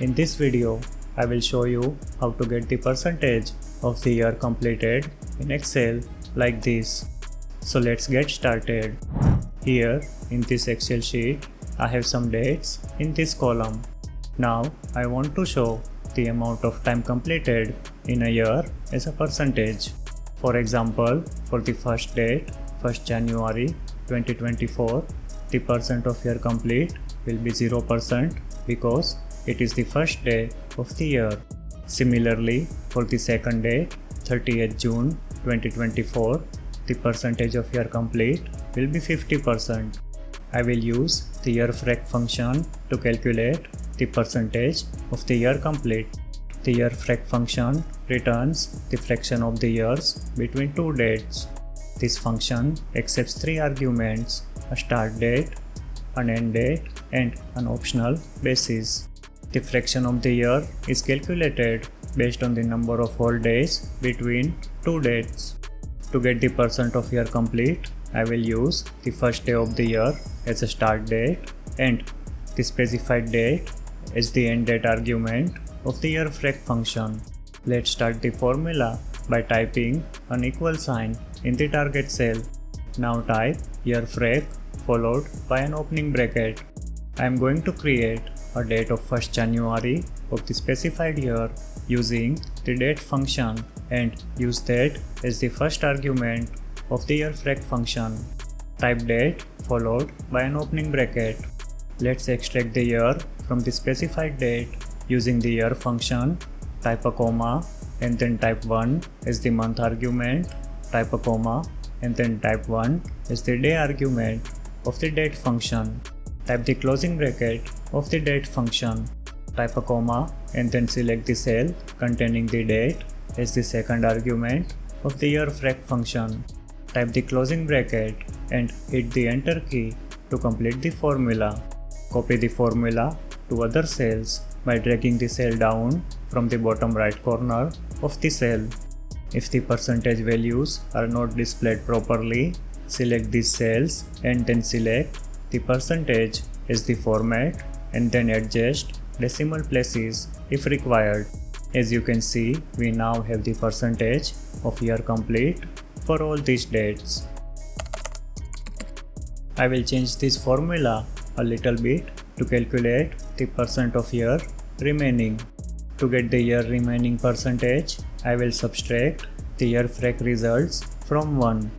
In this video, I will show you how to get the percentage of the year completed in Excel like this. So let's get started. Here in this Excel sheet, I have some dates in this column. Now I want to show the amount of time completed in a year as a percentage. For example, for the first date, 1st January 2024, the percent of year complete will be 0% because it is the first day of the year. Similarly, for the second date, 30th June 2024, the percentage of year complete will be 50%. I will use the YEARFRAC function to calculate the percentage of the year complete. The YEARFRAC function returns the fraction of the years between two dates. This function accepts three arguments: a start date, an end date, and an optional basis. The fraction of the year is calculated based on the number of whole days between two dates. To get the percent of year complete, I will use the first day of the year as a start date and the specified date as the end date argument of the YEARFRAC function. Let's start the formula by typing an equal sign in the target cell. Now type YEARFRAC followed by an opening bracket. I am going to create a date of 1st January of the specified year using the date function and use that as the first argument of the YEARFRAC function. Type date followed by an opening bracket. Let's extract the year from the specified date using the year function. Type a comma and then type 1 as the month argument. Type a comma and then type 1 as the day argument of the date function. Type the closing bracket of the date function. Type a comma and then select the cell containing the date as the second argument of the YEARFRAC function. Type the closing bracket and hit the enter key to complete the formula. Copy the formula to other cells by dragging the cell down from the bottom right corner of the cell. If the percentage values are not displayed properly, select these cells and then select the percentage as the format and then adjust decimal places if required. As you can see, we now have the percentage of year complete for all these dates. I will change this formula a little bit to calculate the percent of year remaining. To get the year remaining percentage, I will subtract the YEARFRAC results from 1.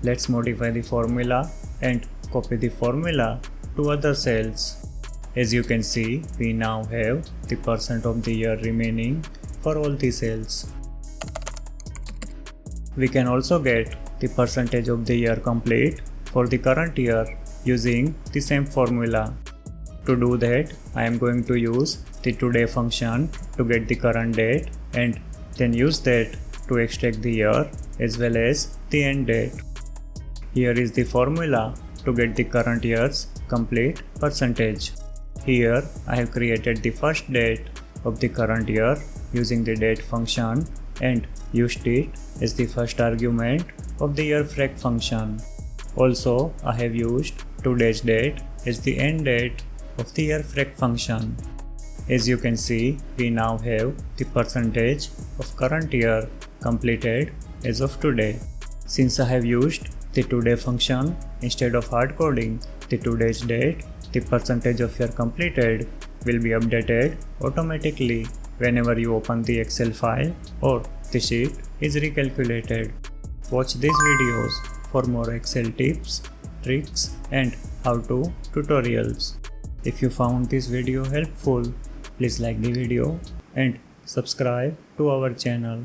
Let's modify the formula and copy the formula to other cells. As you can see, we now have the percent of the year remaining for all the cells. We can also get the percentage of the year complete for the current year using the same formula. To do that, I am going to use the today function to get the current date and then use that to extract the year as well as the end date. Here is the formula to get the current year's complete percentage. Here I have created the first date of the current year using the date function and used it as the first argument of the YEARFRAC function. Also, I have used today's date as the end date of the YEARFRAC function. As you can see, we now have the percentage of current year completed as of today. Since I have used the today function instead of hard coding the today's date, the percentage of year completed will be updated automatically whenever you open the Excel file or the sheet is recalculated. Watch these videos for more Excel tips, tricks, and how-to tutorials. If you found this video helpful, please like the video and subscribe to our channel.